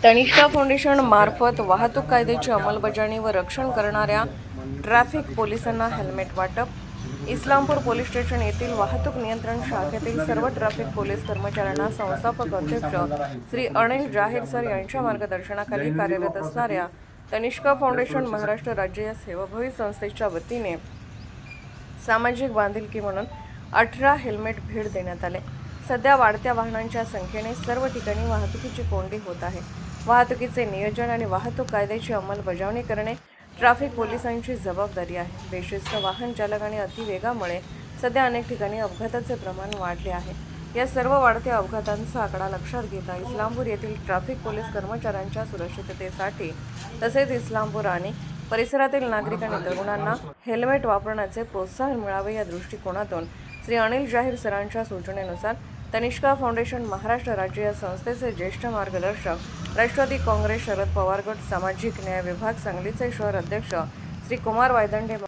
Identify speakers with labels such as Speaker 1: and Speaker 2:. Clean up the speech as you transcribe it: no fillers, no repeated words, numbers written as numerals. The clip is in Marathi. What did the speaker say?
Speaker 1: तनिष्का फाउंडेशन मार्फत वाहतूक कायद्याची अंमलबजावणी व रक्षण करणाऱ्या ट्रॅफिक पोलिसांना हेल्मेट वाटप. इस्लामपूर पोलीस स्टेशन येथील वाहतूक नियंत्रण शाखेतील सर्व ट्रॅफिक पोलीस कर्मचाऱ्यांना संस्थापक अध्यक्ष श्री अनिल जाहीर सर यांच्या मार्गदर्शनाखाली कार्यरत असणाऱ्या तनिष्का फाउंडेशन महाराष्ट्र राज्य या सेवाभावी संस्थेच्या वतीने सामाजिक बांधिलकी म्हणून 18 हेल्मेट भेट देण्यात आले. सध्या वाढत्या वाहनांच्या संख्येने सर्व ठिकाणी वाहतुकीची कोंडी होत आहे. वाहतुकीचे नियोजन आणि वाहतूक कायद्याची अंमलबजावणी करणे ट्रॅफिक पोलिसांची जबाबदारी आहे. बेशिस्त वाहन चालक आणि अतिवेगामुळे सध्या अनेक ठिकाणी अपघाताचे प्रमाण वाढले आहे. या सर्व वाढत्या अपघातांचा आकडा लक्षात घेता इस्लामपूर येथील ट्रॅफिक पोलीस कर्मचाऱ्यांच्या सुरक्षिततेसाठी तसेच इस्लामपूर आणि परिसरातील नागरिक आणि तरुणांना हेल्मेट वापरण्याचे प्रोत्साहन मिळावे या दृष्टिकोनातून श्री अनिल जाहीर सरांच्या सूचनेनुसार तनिष्का फाउंडेशन महाराष्ट्र राज्य या संस्थेचे ज्येष्ठ मार्गदर्शक राष्ट्रवादी काँग्रेस शरद पवार गट सामाजिक न्याय विभाग सांगलीचे शहर अध्यक्ष श्री कुमार वायदंडे